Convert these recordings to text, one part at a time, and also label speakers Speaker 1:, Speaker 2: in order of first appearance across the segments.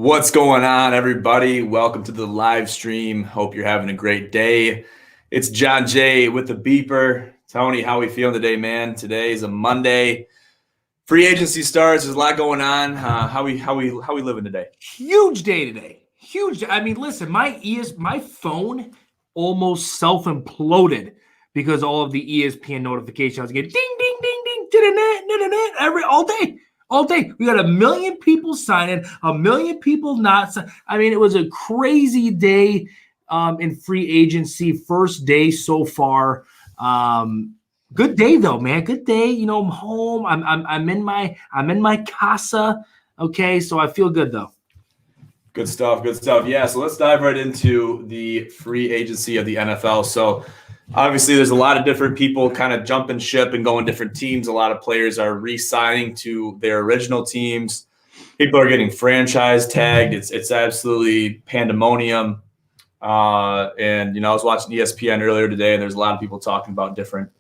Speaker 1: What's going on, everybody? Welcome to the live stream. Hope you're having a great day. It's John Jay with the Beeper. Tony, how we feeling today, man? Today is a Monday. Free agency starts. There's a lot going on. How we living today?
Speaker 2: Huge day today. Huge. I mean, listen, my phone almost self-imploded because all of the ESPN notifications I was getting ding, ding, ding, ding, all day. We got 1 million people signing, 1 million people not signing. I mean, it was a crazy day in free agency. First day so far. Good day though, man. Good day. You know, I'm home. I'm in my casa. Okay, so I feel good though.
Speaker 1: Good stuff. Yeah, so let's dive right into the free agency of the NFL. So obviously there's a lot of different people kind of jumping ship and going different teams. A lot of players are re-signing to their original teams. People are getting franchise tagged. It's absolutely pandemonium. And, you know, I was watching ESPN earlier today, and there's a lot of people talking about different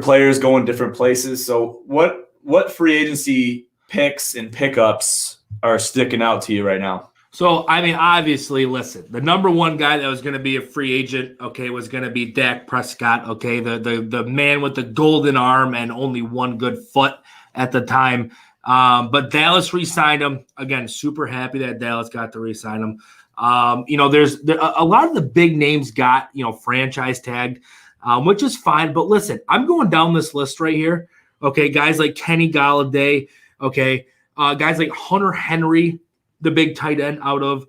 Speaker 1: players going different places. So what free agency picks and pickups are sticking out to you right now?
Speaker 2: So, I mean, obviously, listen, the number one guy that was going to be a free agent, okay, was going to be Dak Prescott, okay, the man with the golden arm and only one good foot at the time. But Dallas re-signed him. Again, super happy that Dallas got to re-sign him. You know, there's a lot of the big names got, you know, franchise tagged, which is fine. But listen, I'm going down this list right here, okay, guys like Kenny Golladay, okay, guys like Hunter Henry, the big tight end out of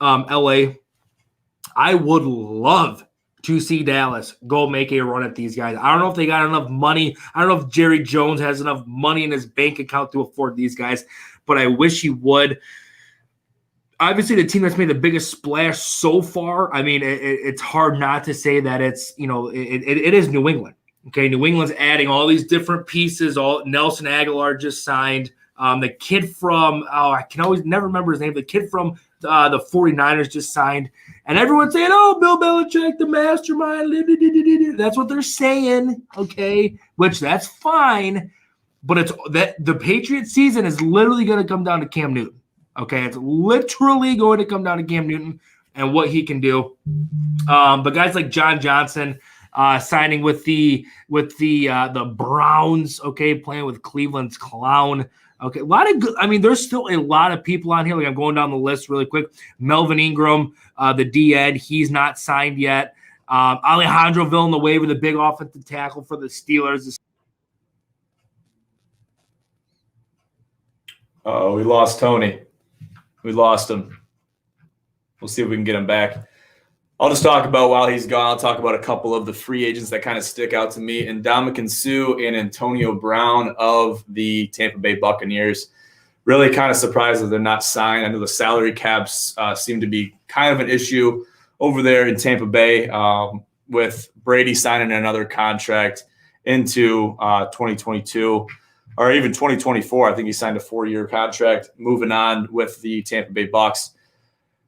Speaker 2: LA. I would love to see Dallas go make a run at these guys. I don't know if they got enough money. I don't know if Jerry Jones has enough money in his bank account to afford these guys, but I wish he would. Obviously, the team that's made the biggest splash so far, I mean, it's hard not to say that it's, you know, it is New England. Okay, New England's adding all these different pieces. Nelson Aguilar just signed. The kid from, I can always never remember his name. The kid from the 49ers just signed. And everyone's saying, oh, Bill Belichick, the mastermind. That's what they're saying, okay, which that's fine. But it's that the Patriots season is literally going to come down to Cam Newton, okay? It's literally going to come down to Cam Newton and what he can do. But guys like John Johnson signing with the Browns, okay, playing with Cleveland's clown. Okay, a lot of good. I mean, there's still a lot of people on here. Like I'm going down the list really quick. Melvin Ingram, the D-Ed, he's not signed yet. Alejandro Villanueva, the big offensive tackle for the Steelers.
Speaker 1: Oh, we lost Tony. We lost him. We'll see if we can get him back. I'll just talk about while he's gone. I'll talk about a couple of the free agents that kind of stick out to me. Ndamukong Suh and Antonio Brown of the Tampa Bay Buccaneers. Really kind of surprised that they're not signed. I know the salary caps seem to be kind of an issue over there in Tampa Bay with Brady signing another contract into 2022 or even 2024. I think he signed a 4-year contract moving on with the Tampa Bay Bucs.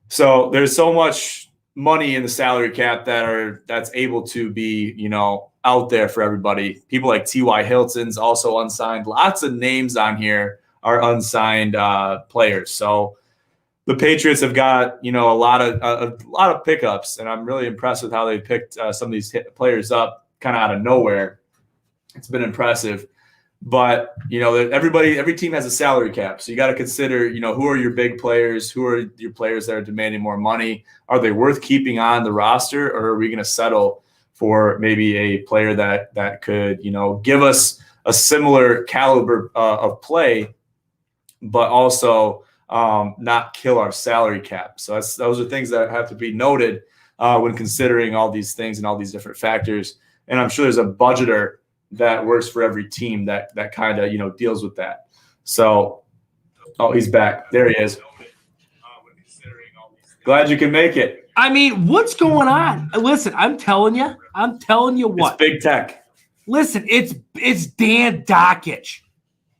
Speaker 1: So there's so much money in the salary cap that's able to be, you know, out there for everybody. People like T.Y. Hilton's also unsigned. Lots of names on here are unsigned players. So the Patriots have got, you know, a lot of pickups, and I'm really impressed with how they picked some of these players up kind of out of nowhere. It's been impressive. But, you know, every team has a salary cap. So you got to consider, you know, who are your big players? Who are your players that are demanding more money? Are they worth keeping on the roster, or are we going to settle for maybe a player that could, you know, give us a similar caliber of play, but also not kill our salary cap? So those are things that have to be noted when considering all these things and all these different factors. And I'm sure there's a budgeter that works for every team that kind of, you know, deals with that. So, oh, he's back. There he is. Glad you can make it.
Speaker 2: I mean, what's going on? Listen, I'm telling you what.
Speaker 1: It's big tech.
Speaker 2: Listen, it's Dan Dakich.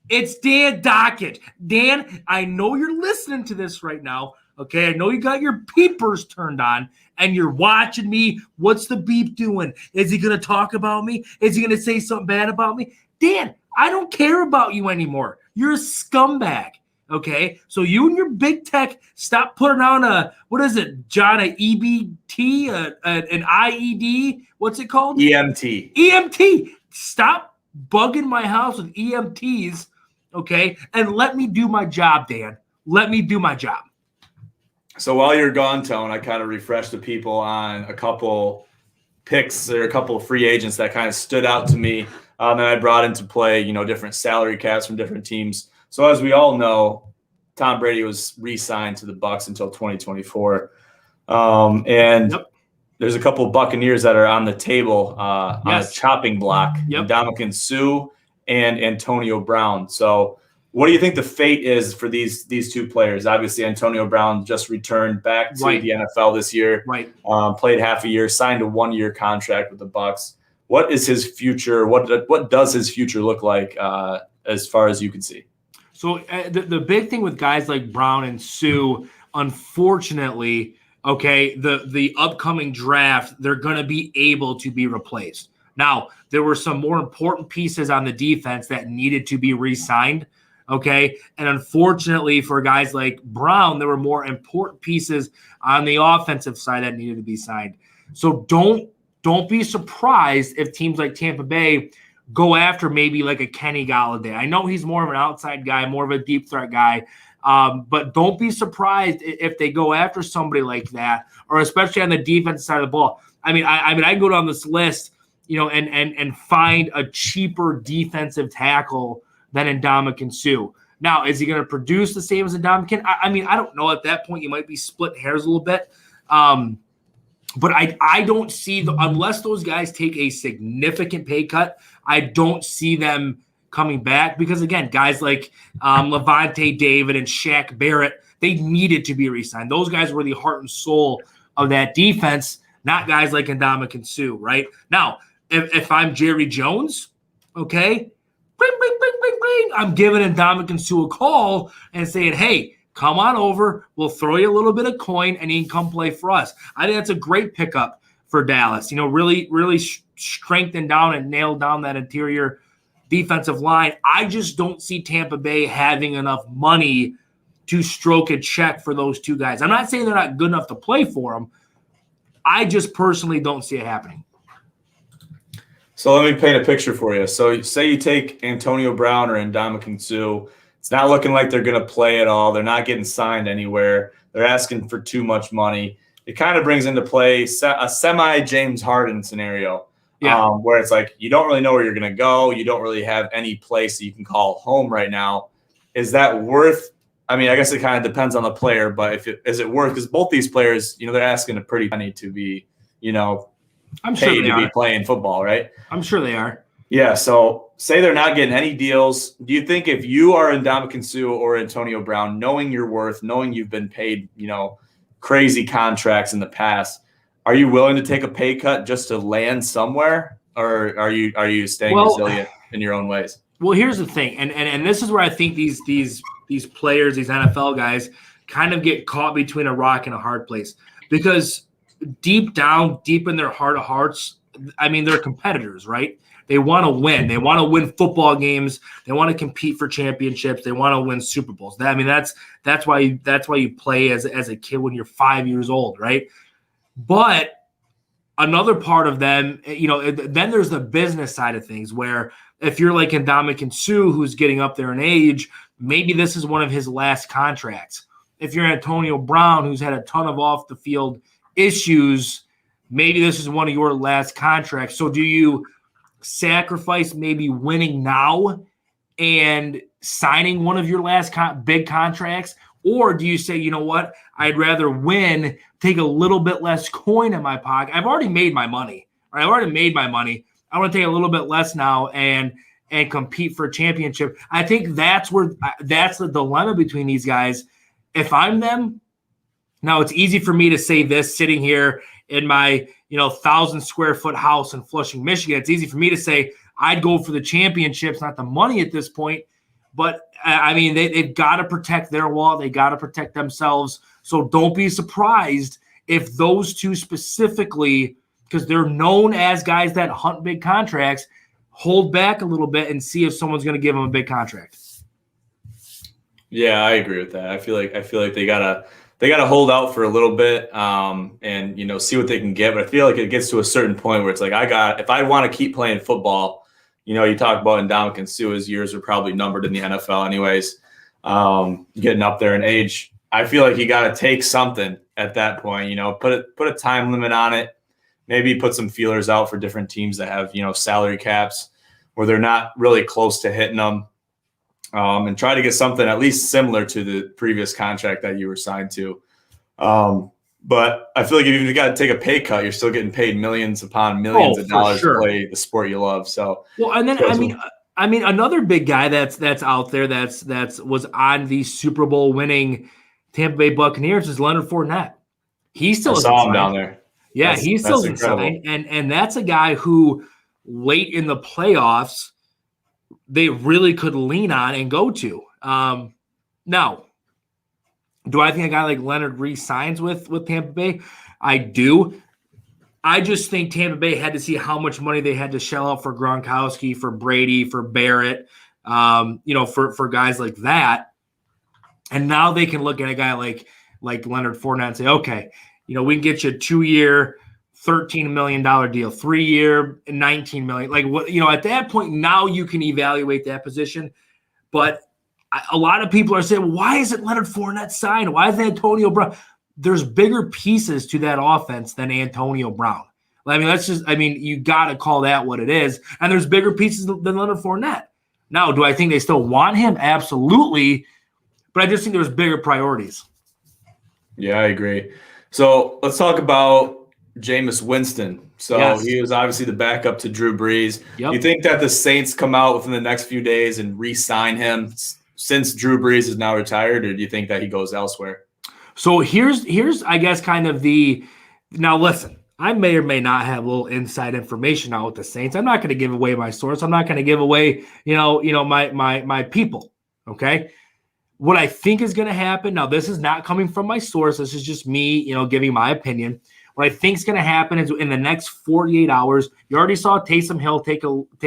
Speaker 2: It's Dan Dakich. Dan, I know you're listening to this right now. Okay, I know you got your peepers turned on and you're watching me. What's the beep doing? Is he going to talk about me? Is he going to say something bad about me? Dan, I don't care about you anymore. You're a scumbag. Okay, so you and your big tech stop putting on what is it, John, a EBT, an IED? What's it called?
Speaker 1: EMT.
Speaker 2: EMT. Stop bugging my house with EMTs, okay? And let me do my job, Dan. Let me do my job.
Speaker 1: So while you're gone, Tone, I kind of refreshed the people on a couple picks or a couple of free agents that kind of stood out to me. And I brought into play, different salary caps from different teams. So as we all know, Tom Brady was re-signed to the Bucs until 2024. And there's a couple of Buccaneers that are on the table on a chopping block. Ndamukong Suh and Antonio Brown. So what do you think the fate is for these two players? Obviously, Antonio Brown just returned back to the NFL this year. Played half a year, signed a 1-year contract with the Bucs. What is his future? What does his future look like as far as you can see?
Speaker 2: So the big thing with guys like Brown and Suh, unfortunately, okay, the upcoming draft, they're going to be able to be replaced. Now, there were some more important pieces on the defense that needed to be re-signed, okay? And unfortunately for guys like Brown, there were more important pieces on the offensive side that needed to be signed. So don't be surprised if teams like Tampa Bay go after maybe like a Kenny Golladay. I know he's more of an outside guy, more of a deep threat guy, but don't be surprised if they go after somebody like that, or especially on the defensive side of the ball. I mean, I can go down this list, and find a cheaper defensive tackle than Ndamukong Suh. Now, is he going to produce the same as Ndamukong? I mean, I don't know. At that point, you might be splitting hairs a little bit. But I don't see, unless those guys take a significant pay cut, I don't see them coming back because, again, guys like Levante David and Shaq Barrett, they needed to be re-signed. Those guys were the heart and soul of that defense, not guys like Ndamukong Suh, right? Now, if I'm Jerry Jones, okay, bing, bing, bing, bing, bing, I'm giving Ndamukong Suh a call and saying, hey, come on over. We'll throw you a little bit of coin, and you can come play for us. I think that's a great pickup for Dallas. Really, really strengthen down and nail down that interior defensive line. I just don't see Tampa Bay having enough money to stroke a check for those two guys. I'm not saying they're not good enough to play for them. I just personally don't see it happening.
Speaker 1: So let me paint a picture for you. So say you take Antonio Brown or Ndamukong Suh. It's not looking like they're going to play at all. They're not getting signed anywhere. They're asking for too much money. It kind of brings into play a semi-James Harden scenario where it's like you don't really know where you're going to go. You don't really have any place that you can call home right now. Is that worth – I mean, I guess it kind of depends on the player, but is it worth – because both these players, they're asking a pretty penny to be,
Speaker 2: I'm sure
Speaker 1: paid to be playing football, right?
Speaker 2: I'm sure they are.
Speaker 1: Yeah, so say they're not getting any deals. Do you think if you are Ndamukong Suh or Antonio Brown, knowing your worth, knowing you've been paid, crazy contracts in the past, are you willing to take a pay cut just to land somewhere, or are you staying resilient in your own ways?
Speaker 2: Well, here's the thing, and this is where I think these players, these NFL guys, kind of get caught between a rock and a hard place, because deep down, deep in their heart of hearts, I mean, they're competitors, right? They want to win. They want to win football games. They want to compete for championships. They want to win Super Bowls. That's why you play as a kid when you're 5 years old, right? But another part of them, then there's the business side of things, where if you're like Ndamukong Suh, who's getting up there in age, maybe this is one of his last contracts. If you're Antonio Brown, who's had a ton of off the field issues, maybe this is one of your last contracts. So do you sacrifice maybe winning now and signing one of your last big contracts? Or do you say, you know what, I'd rather win, take a little bit less coin in my pocket. I've already made my money. Right? I've already made my money. I want to take a little bit less now and compete for a championship. I think that's the dilemma between these guys. If I'm them, now it's easy for me to say this sitting here in my 1,000 square foot house in Flushing, Michigan. It's easy for me to say I'd go for the championships, not the money at this point. But I mean, they've got to protect their wallet. They got to protect themselves. So don't be surprised if those two specifically, because they're known as guys that hunt big contracts, hold back a little bit and see if someone's going to give them a big contract.
Speaker 1: Yeah, I agree with that. I feel like they gotta hold out for a little bit, and see what they can get. But I feel like it gets to a certain point where it's like if I want to keep playing football, you talk about Ndamukong Suh, his years are probably numbered in the NFL anyways. Getting up there in age, I feel like you got to take something at that point. Put a time limit on it. Maybe put some feelers out for different teams that have salary caps where they're not really close to hitting them. And try to get something at least similar to the previous contract that you were signed to. But I feel like if you got to take a pay cut, you're still getting paid millions upon millions of dollars to play the sport you love. So,
Speaker 2: well, and then I mean, another big guy that's out there that's was on the Super Bowl winning Tampa Bay Buccaneers is Leonard Fournette. He still
Speaker 1: saw him down there.
Speaker 2: Yeah, he still isn't signed, and that's a guy who late in the playoffs they really could lean on and go to. Now, do I think a guy like Leonard re-signs with Tampa Bay? I do. I just think Tampa Bay had to see how much money they had to shell out for Gronkowski, for Brady, for Barrett, for guys like that. And now they can look at a guy like Leonard Fournette and say, okay, we can get you a 2-year, $13 million deal, 3-year, $19 million. Like what, at that point, now you can evaluate that position. But a lot of people are saying, well, why isn't Leonard Fournette signed? Why is Antonio Brown? There's bigger pieces to that offense than Antonio Brown. You got to call that what it is. And there's bigger pieces than Leonard Fournette. Now, do I think they still want him? Absolutely. But I just think there's bigger priorities.
Speaker 1: Yeah, I agree. So let's talk about Jameis Winston. So yes. He was obviously the backup to Drew Brees. Yep. You think that the Saints come out within the next few days and re-sign him since Drew Brees is now retired, or do you think that he goes elsewhere?
Speaker 2: So here's I guess kind of now listen, I may or may not have a little inside information out with the Saints. I'm not going to give away my source. I'm not going to give away, my people. Okay. What I think is going to happen, now this is not coming from my source. This is just me, giving my opinion. What I think is going to happen is in the next 48 hours, you already saw Taysom Hill take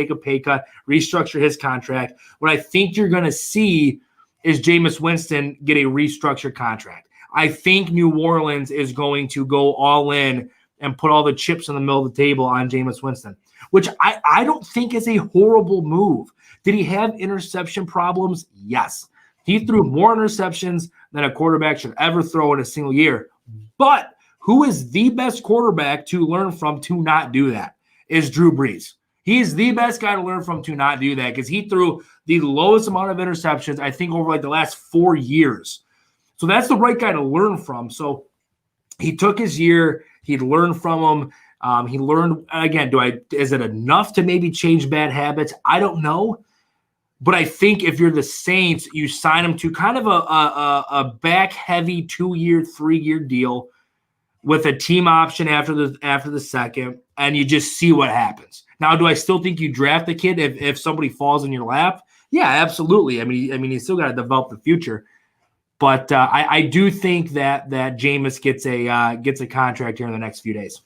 Speaker 2: a pay cut, restructure his contract. What I think you're going to see is Jameis Winston get a restructured contract. I think New Orleans is going to go all in and put all the chips in the middle of the table on Jameis Winston, which I don't think is a horrible move. Did he have interception problems? Yes. He threw more interceptions than a quarterback should ever throw in a single year. But who is the best quarterback to learn from to not do that? Is Drew Brees. He is the best guy to learn from to not do that because he threw the lowest amount of interceptions, I think, over the last 4 years. So that's the right guy to learn from. So he took his year. He'd learned from him. He learned, again, is it enough to maybe change bad habits? I don't know. But I think if you're the Saints, you sign him to kind of a back-heavy 2-year, 3-year deal with a team option after the second, and you just see what happens. Now, do I still think you draft the kid if somebody falls in your lap? Yeah, absolutely. I mean, you still got to develop the future. But I do think that Jameis gets a contract here in the next few days.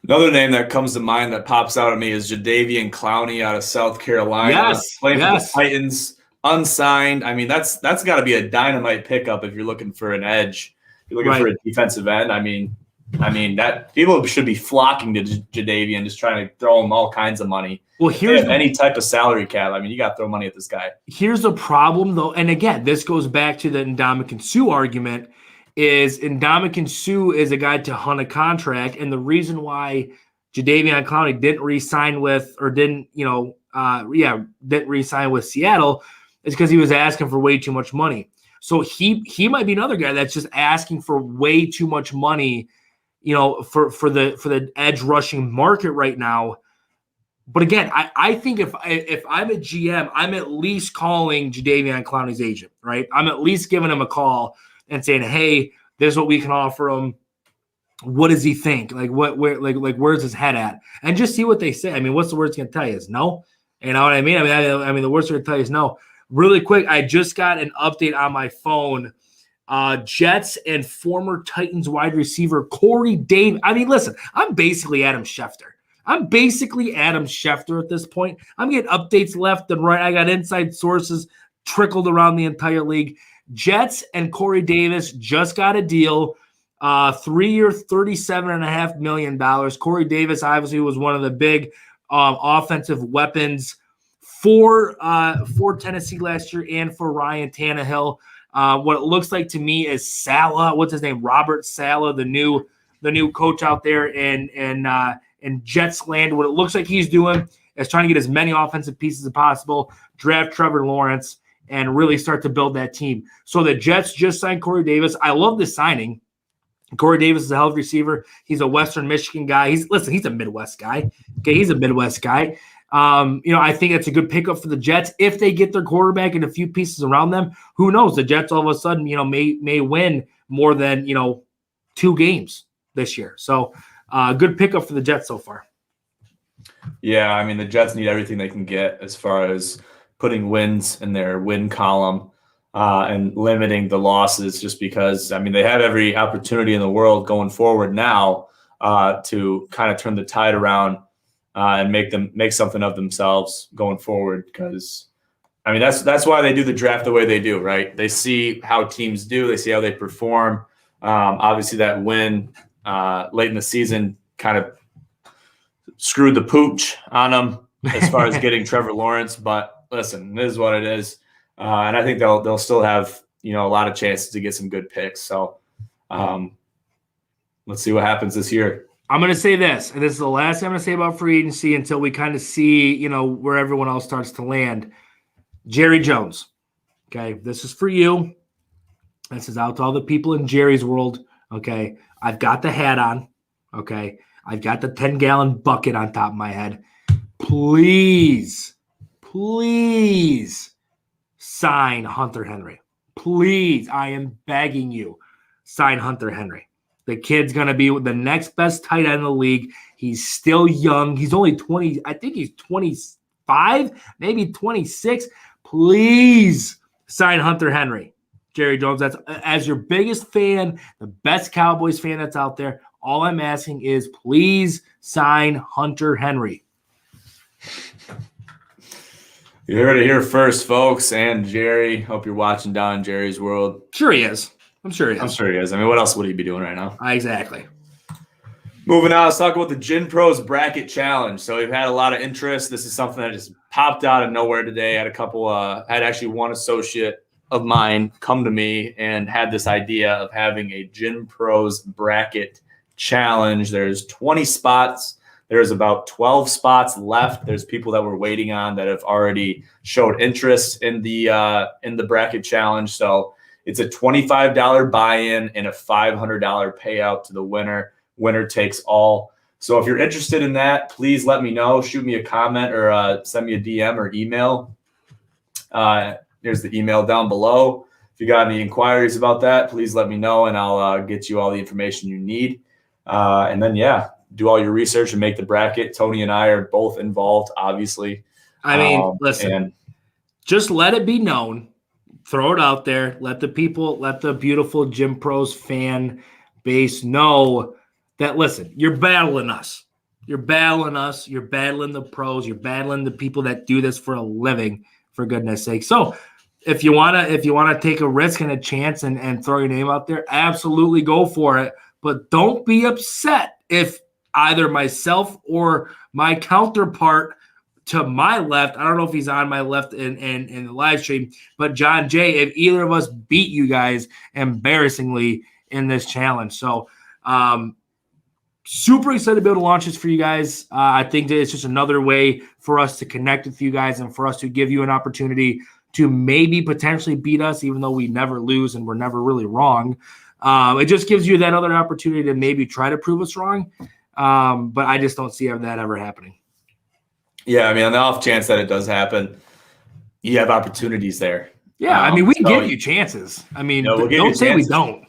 Speaker 1: Another name that comes to mind that pops out at me is Jadeveon Clowney out of South Carolina.
Speaker 2: Yes,
Speaker 1: playing for the Titans, unsigned. I mean, that's got to be a dynamite pickup if you're looking for an edge. If you're looking for a defensive end. I mean that people should be flocking to Jadeveon, just trying to throw him all kinds of money.
Speaker 2: Well, here's
Speaker 1: any type of salary cap. I mean, you got to throw money at this guy.
Speaker 2: Here's the problem, though, and again, this goes back to the Ndamukong Suh argument. Is Ndamukong Suh is a guy to hunt a contract, and the reason why Jadeveon Clowney didn't re-sign with, or didn't re-sign with Seattle is because he was asking for way too much money. So he might be another guy that's just asking for way too much money, for the edge rushing market right now. But again, I think if I'm a GM, I'm at least calling Jadeveon Clowney's agent, right? I'm at least giving him a call and saying, hey, this is what we can offer him. What does he think? Where's his head at? And just see what they say. I mean, what's the worst going to tell you is no. You know what I mean? I mean, the worst they're going to tell you is no. Really quick, I just got an update on my phone. Jets and former Titans wide receiver Corey Davis. I mean, listen, I'm basically Adam Schefter. at this point. I'm getting updates left and right. I got inside sources trickled around the entire league. Jets and Corey Davis just got a deal, 3-year, $37.5 million. Corey Davis obviously was one of the big offensive weapons for Tennessee last year and for Ryan Tannehill. What it looks like to me is Saleh, what's his name? Robert Saleh, the new coach out there in Jets land. What it looks like he's doing is trying to get as many offensive pieces as possible, draft Trevor Lawrence, and really start to build that team. So the Jets just signed Corey Davis. I love this signing. Corey Davis is a hell of a receiver. He's a Western Michigan guy. He's a Midwest guy. Okay, he's a Midwest guy. I think it's a good pickup for the Jets if they get their quarterback and a few pieces around them. Who knows? The Jets all of a sudden, may win more than 2 games this year. So, good pickup for the Jets so far.
Speaker 1: Yeah, I mean the Jets need everything they can get as far as putting wins in their win column and limiting the losses, just because they have every opportunity in the world going forward now to kind of turn the tide around and make something of themselves going forward. Because that's why they do the draft the way they do, right? They see how teams do, they see how they perform. Obviously, that win late in the season kind of screwed the pooch on them as far as getting Trevor Lawrence. But listen, it is what it is, and I think they'll still have a lot of chances to get some good picks. So let's see what happens this year.
Speaker 2: I'm going to say this, and this is the last thing I'm going to say about free agency until we kind of see, where everyone else starts to land. Jerry Jones. Okay, this is for you. This is out to all the people in Jerry's world. Okay, I've got the hat on. Okay, I've got the 10-gallon bucket on top of my head. Please sign Hunter Henry. Please, I am begging you, sign Hunter Henry. The kid's going to be the next best tight end in the league. He's still young. He's only 20. I think he's 25, maybe 26. Please sign Hunter Henry. Jerry Jones, that's as your biggest fan, the best Cowboys fan that's out there, all I'm asking is please sign Hunter Henry.
Speaker 1: You heard it here first, folks. And Jerry, hope you're watching down in Jerry's world.
Speaker 2: Sure he is. I'm sure he is.
Speaker 1: What else would he be doing right now?
Speaker 2: Exactly.
Speaker 1: Moving on, let's talk about the Gin Pros Bracket Challenge. So we've had a lot of interest. This is something that just popped out of nowhere today. I had actually one associate of mine come to me and had this idea of having a Gin Pros Bracket Challenge. There's 20 spots. There's about 12 spots left. There's people that we're waiting on that have already showed interest in the bracket challenge. So it's a $25 buy-in and a $500 payout to the winner. Winner takes all. So if you're interested in that, please let me know. Shoot me a comment or send me a DM or email. There's the email down below. If you got any inquiries about that, please let me know, and I'll get you all the information you need. And then, do all your research and make the bracket. Tony and I are both involved, obviously.
Speaker 2: Listen, just let it be known. Throw it out there. Let the beautiful Gin Pros fan base know that, listen, you're battling us. You're battling us. You're battling the pros. You're battling the people that do this for a living, for goodness sake. So if you wanna take a risk and a chance and throw your name out there, absolutely go for it. But don't be upset if either myself or my counterpart to my left, I don't know if he's on my left in the live stream, but John Jay, if either of us beat you guys embarrassingly in this challenge. So super excited to be able to launch this for you guys. I think that it's just another way for us to connect with you guys and for us to give you an opportunity to maybe potentially beat us, even though we never lose and we're never really wrong. It just gives you that other opportunity to maybe try to prove us wrong. But I just don't see that ever happening.
Speaker 1: Yeah, on the off chance that it does happen, you have opportunities there.
Speaker 2: Yeah, we can give you chances. Don't say we don't.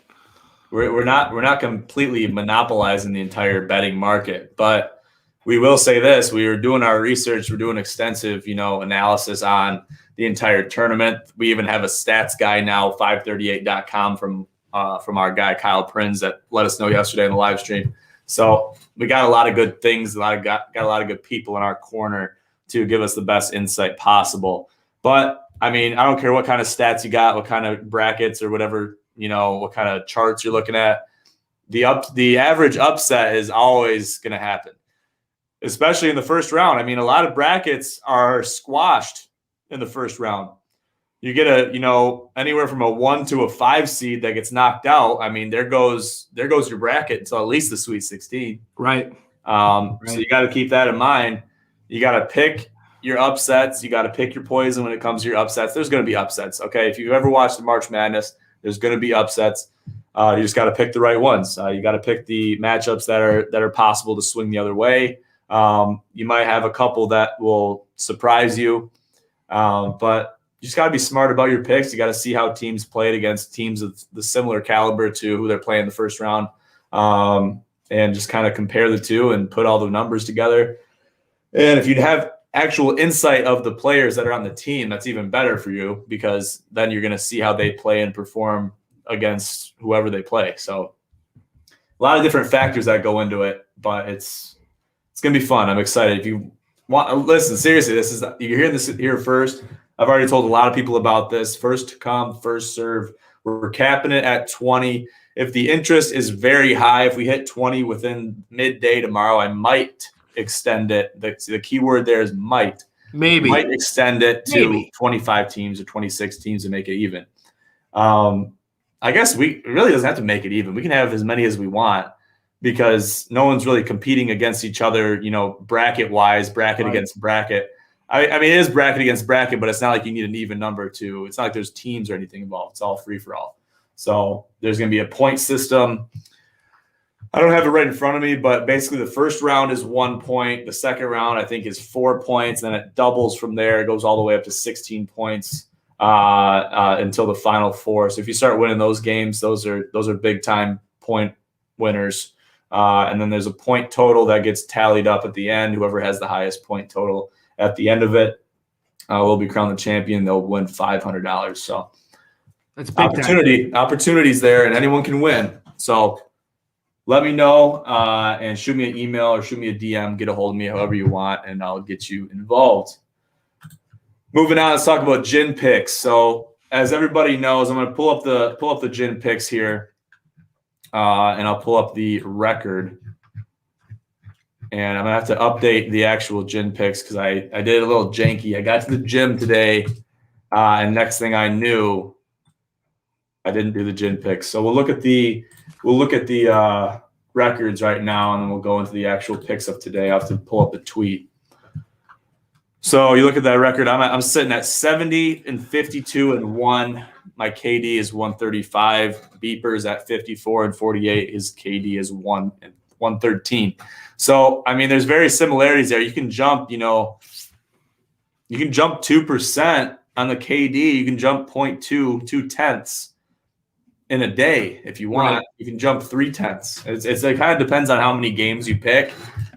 Speaker 1: We're not completely monopolizing the entire betting market, but we will say this: we were doing our research, we're doing extensive, analysis on the entire tournament. We even have a stats guy now, 538.com from our guy Kyle Prinz that let us know yesterday in the live stream. So we got a lot of good things, got a lot of good people in our corner to give us the best insight possible. But I mean, I don't care what kind of stats you got, what kind of brackets or whatever, what kind of charts you're looking at. The average upset is always going to happen, especially in the first round. I mean, a lot of brackets are squashed in the first round. You get anywhere from a 1 to a 5 seed that gets knocked out. I mean, there goes your bracket until at least the Sweet 16.
Speaker 2: Right.
Speaker 1: So you got to keep that in mind. You got to pick your upsets. You got to pick your poison when it comes to your upsets. There's going to be upsets. Okay. If you've ever watched the March Madness, there's going to be upsets. You just got to pick the right ones. You got to pick the matchups that are possible to swing the other way. You might have a couple that will surprise you, but you just got to be smart about your picks. You got to see how teams played against teams of the similar caliber to who they're playing the first round, and just kind of compare the two and put all the numbers together. And if you'd have actual insight of the players that are on the team, that's even better for you, because then you're going to see how they play and perform against whoever they play. So a lot of different factors that go into it, but it's going to be fun. I'm excited. If you want, listen, seriously, you're hearing this here first. I've already told a lot of people about this. First to come, first serve. We're capping it at 20. If the interest is very high, if we hit 20 within midday tomorrow, I might extend it. The key word there is might.
Speaker 2: Maybe.
Speaker 1: Might extend it to 25 teams or 26 teams to make it even. I guess it really doesn't have to make it even. We can have as many as we want, because no one's really competing against each other, bracket-wise, bracket against bracket. I mean, it is bracket against bracket, but it's not like you need an even number to. It's not like there's teams or anything involved. It's all free-for-all. So there's going to be a point system. I don't have it right in front of me, but basically the first round is 1 point. The second round, I think, is 4 points. Then it doubles from there. It goes all the way up to 16 points until the final four. So if you start winning those games, those are big-time point winners. And then there's a point total that gets tallied up at the end. Whoever has the highest point total at the end of it will be crowned the champion. They'll win $500. So
Speaker 2: that's big
Speaker 1: opportunities there, and anyone can win. So let me know and shoot me an email or shoot me a DM. Get a hold of me however you want, and I'll get you involved. Moving on, let's talk about gin picks. So as everybody knows, I'm going to pull up the gin picks here, and I'll pull up the record. And I'm going to have to update the actual gin picks because I did a little janky. I got to the gym today, and next thing I knew, I didn't do the gin picks. So we'll look at the records right now, and then we'll go into the actual picks of today. I have to pull up the tweet. So you look at that record. I'm sitting at 70-52-1. My KD is 135. Beeper's at 54-48. His KD is 113. So I mean, there's very similarities there. You can jump, you can jump 2% on the KD. You can jump 0.2 in a day if you want. Right. You can jump 0.3. It kind of depends on how many games you pick,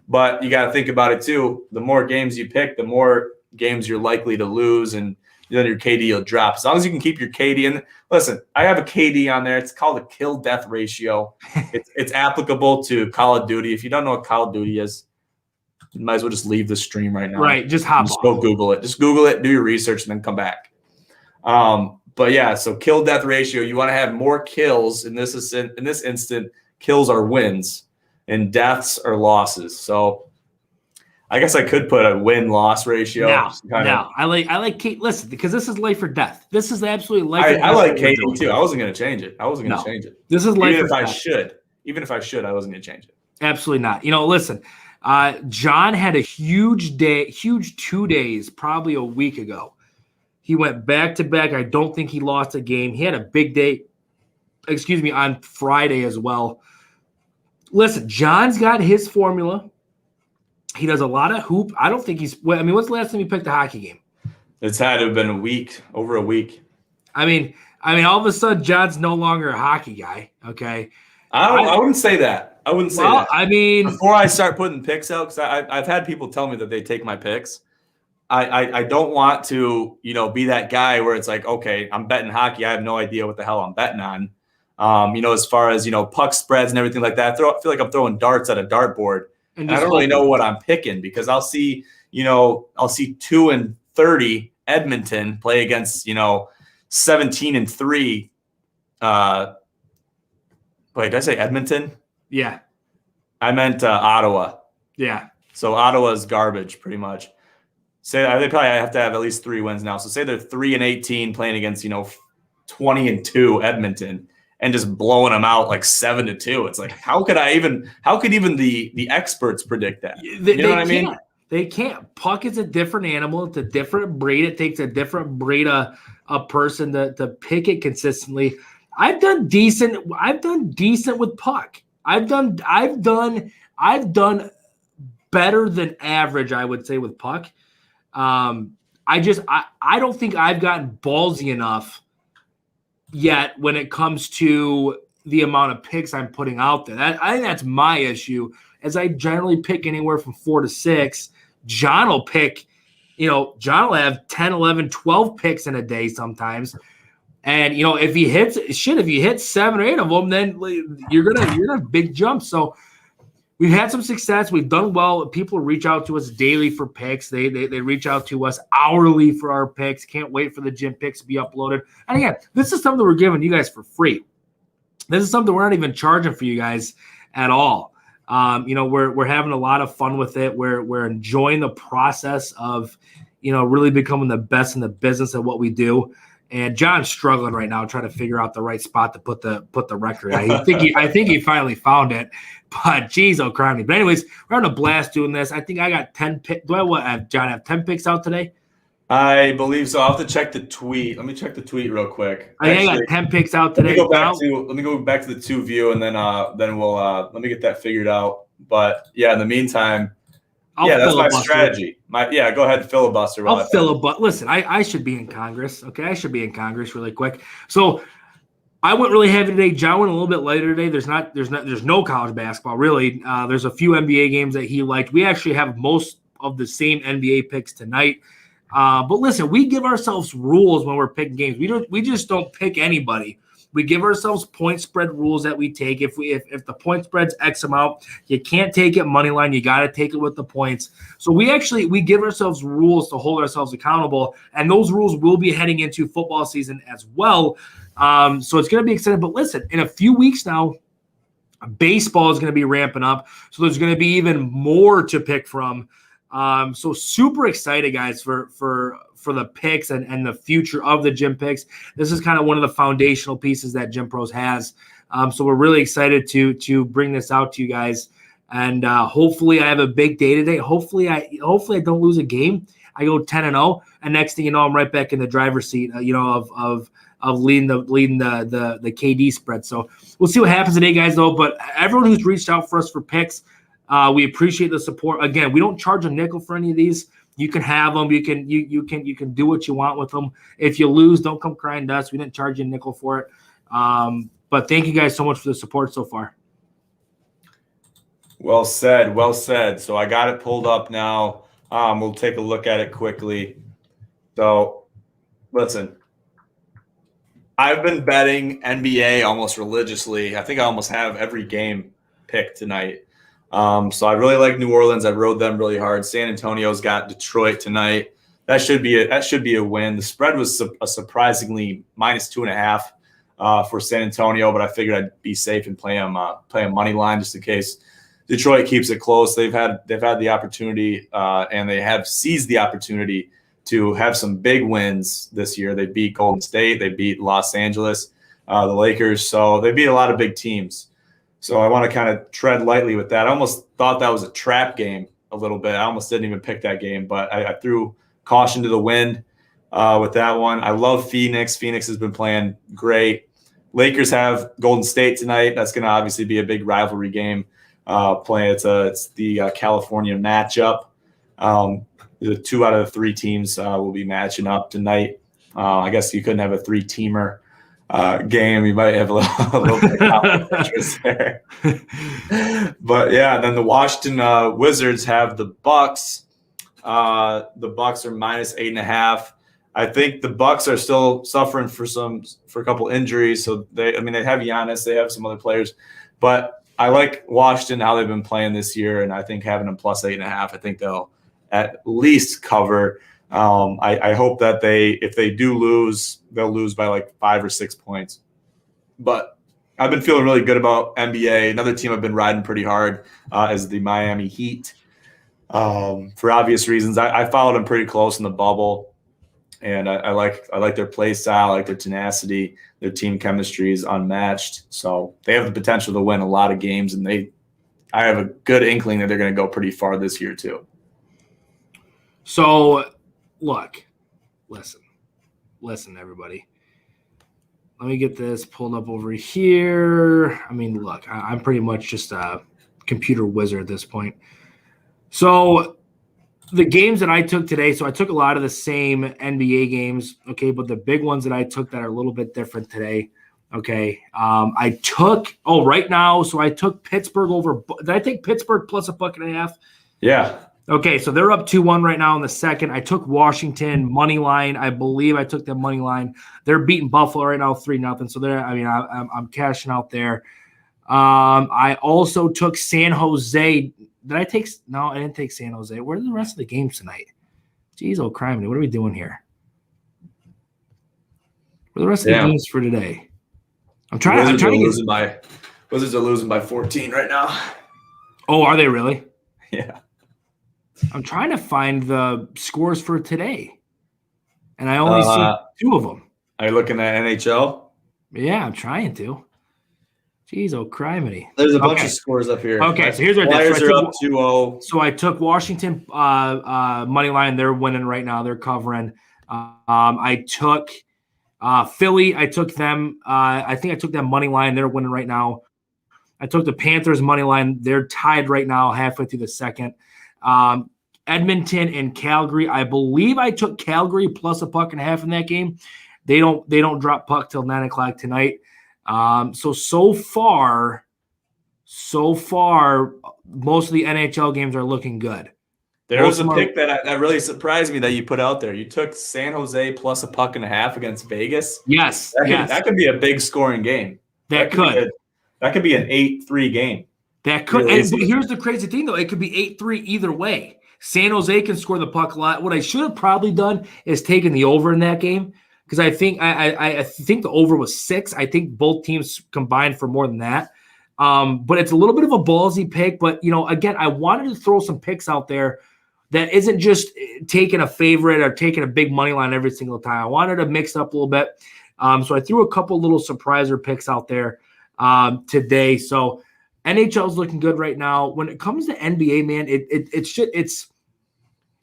Speaker 1: but you got to think about it too. The more games you pick, the more games you're likely to lose, and then your KD will drop. As long as you can keep your KD in. Listen, I have a KD on there. It's called a kill-death ratio. It's applicable to Call of Duty. If you don't know what Call of Duty is, you might as well just leave the stream right now.
Speaker 2: Right, just hop off.
Speaker 1: Go Google it. Just Google it, do your research, and then come back. But yeah, so kill-death ratio. You want to have more kills. In this instant, kills are wins, and deaths are losses. So I guess I could put a win-loss ratio.
Speaker 2: No. I like Kate. Listen, because this is life or death. This is absolutely life or death.
Speaker 1: I like Kate too. I wasn't going to change it.
Speaker 2: This is life
Speaker 1: or
Speaker 2: death.
Speaker 1: Even if I should, I wasn't going to change it.
Speaker 2: Absolutely not. Listen, John had a huge 2 days, probably a week ago. He went back-to-back. I don't think he lost a game. He had a big day, on Friday as well. Listen, John's got his formula. He does a lot of hoop. I don't think when's the last time you picked a hockey game?
Speaker 1: It's had to have been over a week.
Speaker 2: I mean, all of a sudden, John's no longer a hockey guy, okay?
Speaker 1: I wouldn't say that. I wouldn't say that.
Speaker 2: I mean,
Speaker 1: before I start putting picks out, because I've had people tell me that they take my picks. I don't want to, be that guy where it's like, okay, I'm betting hockey. I have no idea what the hell I'm betting on. As far as, puck spreads and everything like that, I feel like I'm throwing darts at a dartboard. And I don't really know what I'm picking, because I'll see 2 and 30 Edmonton play against 17-3. Wait, did I say Edmonton?
Speaker 2: Yeah.
Speaker 1: I meant Ottawa.
Speaker 2: Yeah.
Speaker 1: So Ottawa is garbage, pretty much. Say they probably have to have at least 3 wins now. So say they're 3-18 playing against 20-2 Edmonton and just blowing them out like 7-2. It's like how could even the experts predict that? You know what I mean?
Speaker 2: They can't. Puck is a different animal. It's a different breed. It takes a different breed of a person to pick it consistently. I've done decent with puck. I've done better than average, I would say, with puck. I don't think I've gotten ballsy enough yet when it comes to the amount of picks I'm putting out there. I think that's my issue, as I generally pick anywhere from 4 to 6. John will pick, John will have 10, 11, 12 picks in a day sometimes. And, if he hits 7 or 8 of them, then you're gonna big jump. So we've had some success. We've done well. People reach out to us daily for picks. They reach out to us hourly for our picks. Can't wait for the gym picks to be uploaded. And again, this is something we're giving you guys for free. This is something we're not even charging for you guys at all. We're having a lot of fun with it. We're enjoying the process of, really becoming the best in the business at what we do. And John's struggling right now, trying to figure out the right spot to put the record at. I think he finally found it. But geez, oh criminy. But anyways, we're having a blast doing this. I think I got 10 picks. Do I have John have 10 picks out today?
Speaker 1: I believe so. I'll have to check the tweet. Let me check the tweet real quick.
Speaker 2: I got 10 picks out today.
Speaker 1: Let me go back to the 2 view, and then we'll let me get that figured out. But yeah, in the meantime, that's my strategy. Go ahead, filibuster.
Speaker 2: I'll filibuster. Listen, I should be in Congress. Okay, I should be in Congress really quick. So I went really heavy today. John went a little bit later today. There's no college basketball really. There's a few NBA games that he liked. We actually have most of the same NBA picks tonight. But listen, we give ourselves rules when we're picking games. We just don't pick anybody. We give ourselves point spread rules that we take. If the point spread's X amount, you can't take it money line. You got to take it with the points. So we give ourselves rules to hold ourselves accountable, and those rules will be heading into football season as well. So it's going to be exciting. But listen, in a few weeks now, baseball is going to be ramping up. So there's going to be even more to pick from. So super excited, guys, for the picks and the future of the Gym Picks. This is kind of one of the foundational pieces that Gym Pros has. So we're really excited to bring this out to you guys. And hopefully I have a big day today. Hopefully I don't lose a game. I go 10-0, and next thing you know, I'm right back in the driver's seat. Of leading the KD spread. So we'll see what happens today, guys. Though, but everyone who's reached out for us for picks, we appreciate the support. Again, we don't charge a nickel for any of these. You can have them. You can do what you want with them. If you lose, don't come crying to us. We didn't charge you a nickel for it. But thank you guys so much for the support so far.
Speaker 1: Well said. Well said. So I got it pulled up now. We'll take a look at it quickly. So listen, I've been betting NBA almost religiously. I think I almost have every game picked tonight. So I really like New Orleans. I rode them really hard. San Antonio's got Detroit tonight. That should be a win. The spread was a surprisingly -2.5 for San Antonio, but I figured I'd be safe and play a money line just in case Detroit keeps it close. They've had the opportunity and they have seized the opportunity to have some big wins this year. They beat Golden State. They beat Los Angeles, the Lakers. So they beat a lot of big teams. So I want to kind of tread lightly with that. I almost thought that was a trap game a little bit. I almost didn't even pick that game, but I threw caution to the wind with that one. I love Phoenix. Phoenix has been playing great. Lakers have Golden State tonight. That's going to obviously be a big rivalry game. It's the California matchup. The 2 out of the 3 teams will be matching up tonight. I guess you couldn't have a 3-teamer game. You might have a little bit of interest there. But yeah, then the Washington Wizards have the Bucks. The Bucks are -8.5. I think the Bucks are still suffering for a couple injuries. So they have Giannis, they have some other players, but I like Washington, how they've been playing this year, and I think having them +8.5, I think they'll at least cover. I hope that if they do lose, they'll lose by like 5 or 6 points. But I've been feeling really good about NBA. Another team I've been riding pretty hard is the Miami Heat. For obvious reasons, I followed them pretty close in the bubble, and I like their play style, I like their tenacity, their team chemistry is unmatched. So they have the potential to win a lot of games, and I have a good inkling that they're going to go pretty far this year too.
Speaker 2: So, look, listen, everybody. Let me get this pulled up over here. I mean, look, I'm pretty much just a computer wizard at this point. So the games that I took today, so I took a lot of the same NBA games, okay, but the big ones that I took that are a little bit different today, okay. I took right now, so I took Pittsburgh over. Did I take Pittsburgh plus $1.50?
Speaker 1: Yeah.
Speaker 2: Okay, so they're up 2-1 right now in the second. I took Washington money line. I believe I took them money line. They're beating Buffalo right now 3-0. So I'm cashing out there. I also took San Jose. Did I take? No, I didn't take San Jose. Where are the rest of the games tonight? Jeez, oh crime! What are we doing here? Where are the rest of the games for today?
Speaker 1: Wizards are losing by 14 right now.
Speaker 2: Oh, are they really?
Speaker 1: Yeah.
Speaker 2: I'm trying to find the scores for today, and I only see 2 of them.
Speaker 1: Are you looking at NHL?
Speaker 2: Yeah, I'm trying to. Jeez, oh criminy.
Speaker 1: There's a bunch of scores up here.
Speaker 2: Okay, so here's what
Speaker 1: Flyers are up 2-0.
Speaker 2: So I took Washington money line. They're winning right now. They're covering. I took Philly. I took them. I think I took them money line. They're winning right now. I took the Panthers money line. They're tied right now, halfway through the second. Edmonton and Calgary. I believe I took Calgary plus $1.50 in that game. They don't drop puck till 9:00 tonight. So far, most of the NHL games are looking good.
Speaker 1: There was a pick that really surprised me that you put out there. You took San Jose plus $1.50 against Vegas.
Speaker 2: Yes,
Speaker 1: that could be a big scoring game.
Speaker 2: That could
Speaker 1: be an 8-3 game.
Speaker 2: That could. And here's the crazy thing, though. It could be 8-3 either way. San Jose can score the puck a lot. What I should have probably done is taken the over in that game, because I think I think the over was 6. I think both teams combined for more than that. But it's a little bit of a ballsy pick. But, again, I wanted to throw some picks out there that isn't just taking a favorite or taking a big money line every single time. I wanted to mix up a little bit. So I threw a couple little surpriser picks out there today. So NHL is looking good right now. When it comes to NBA, man,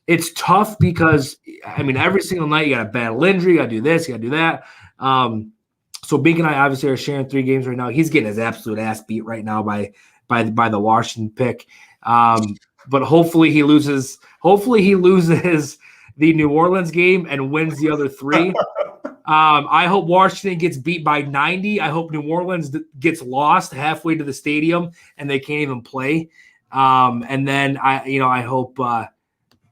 Speaker 2: it's tough because, every single night you got a battle injury, you got to do this, you got to do that. So Bink and I obviously are sharing 3 games right now. He's getting his absolute ass beat right now by the Washington pick. But hopefully he loses the New Orleans game and wins the other 3. I hope Washington gets beat by 90. I hope New Orleans gets lost halfway to the stadium and they can't even play. And then I hope.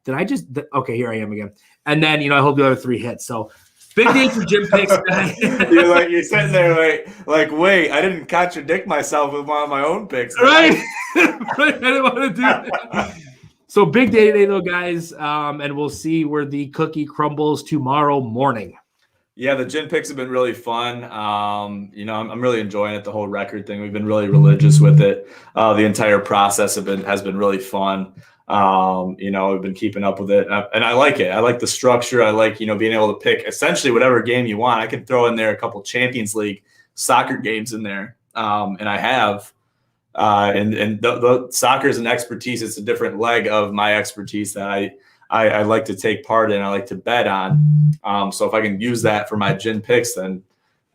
Speaker 2: Okay, here I am again. And then I hope the other 3 hit. So big day for Jim picks.
Speaker 1: You're sitting there like, wait, I didn't contradict myself with one of my own picks.
Speaker 2: Right. Right. I didn't want to do that. So big day today, though, guys. And we'll see where the cookie crumbles tomorrow morning.
Speaker 1: Yeah, the gin picks have been really fun. I'm really enjoying it. The whole record thing, we've been really religious with it. The entire process has been really fun. We've been keeping up with it, and I like it. I like the structure. I like being able to pick essentially whatever game you want. I can throw in there a couple Champions League soccer games in there, and I have. And the soccer is an expertise. It's a different leg of my expertise that I like to take part in. I like to bet on. So if I can use that for my gin picks, then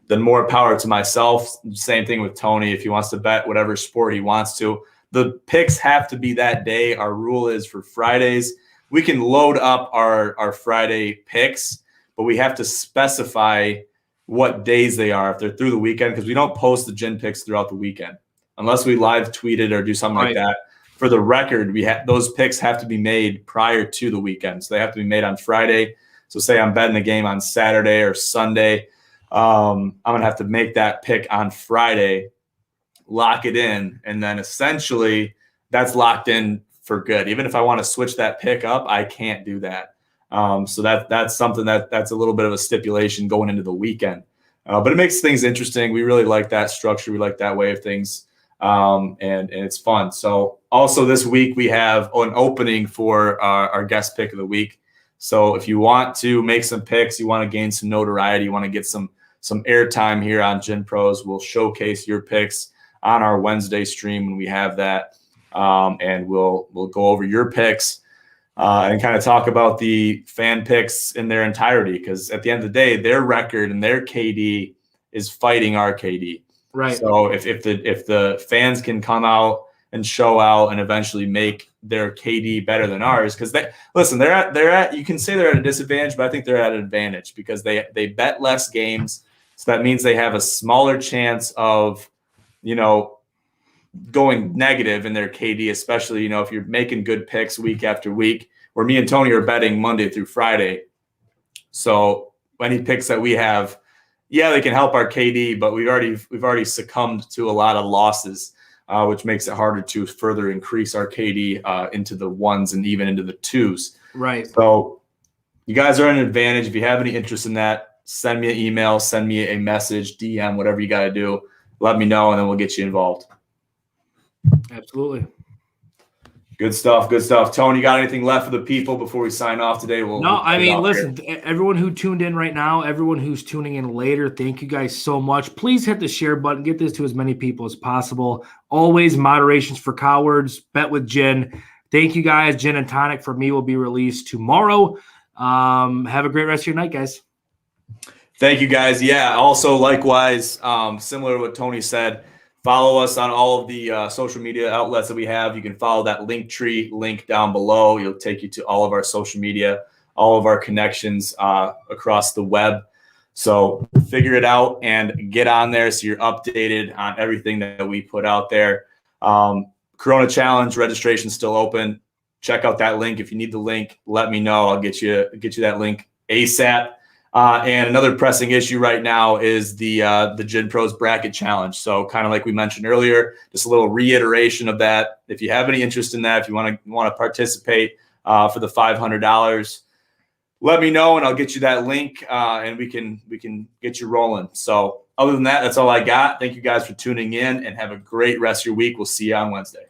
Speaker 1: more power to myself. Same thing with Tony. If he wants to bet whatever sport he wants to, the picks have to be that day. Our rule is for Fridays, we can load up our Friday picks, but we have to specify what days they are if they're through the weekend, because we don't post the gin picks throughout the weekend unless we live tweet it or do something like that. For the record, those picks have to be made prior to the weekend. So they have to be made on Friday. So say I'm betting the game on Saturday or Sunday. I'm going to have to make that pick on Friday, lock it in, and then essentially that's locked in for good. Even if I want to switch that pick up, I can't do that. So that's something that's a little bit of a stipulation going into the weekend. But it makes things interesting. We really like that structure. We like that way of things. And it's fun. So also this week we have an opening for our guest pick of the week. So if you want to make some picks, you want to gain some notoriety, you want to get some airtime here on Gin Pros, we'll showcase your picks on our Wednesday stream when we have that. And we'll go over your picks and kind of talk about the fan picks in their entirety, because at the end of the day, their record and their KD is fighting our KD.
Speaker 2: Right.
Speaker 1: So if the fans can come out and show out and eventually make their KD better than ours, because they're at you can say they're at a disadvantage, but I think they're at an advantage because they bet less games. So that means they have a smaller chance of, going negative in their KD, especially, if you're making good picks week after week, where me and Tony are betting Monday through Friday. So any picks that we have, they can help our KD, but we've already succumbed to a lot of losses, which makes it harder to further increase our KD into the ones and even into the twos.
Speaker 2: Right.
Speaker 1: So you guys are at an advantage. If you have any interest in that, send me an email, send me a message, DM, whatever you got to do. Let me know, and then we'll get you involved.
Speaker 2: Absolutely.
Speaker 1: Good stuff. Tony, you got anything left for the people before we sign off today?
Speaker 2: Listen, everyone who tuned in right now, everyone who's tuning in later, thank you guys so much. Please hit the share button. Get this to as many people as possible. Always moderations for cowards. Bet with Gin. Thank you guys. Gin and Tonic for me will be released tomorrow. Have a great rest of your night, guys.
Speaker 1: Thank you, guys. Yeah, also likewise, similar to what Tony said, follow us on all of the social media outlets that we have. You can follow that Linktree link down below. It'll take you to all of our social media, all of our connections across the web. So figure it out and get on there so you're updated on everything that we put out there. Corona Challenge registration still open. Check out that link. If you need the link, let me know. I'll get you that link ASAP. And another pressing issue right now is the Gin Pros Bracket Challenge. So kind of like we mentioned earlier, just a little reiteration of that. If you have any interest in that, if you want to participate for the $500, let me know and I'll get you that link and we can get you rolling. So other than that, that's all I got. Thank you guys for tuning in and have a great rest of your week. We'll see you on Wednesday.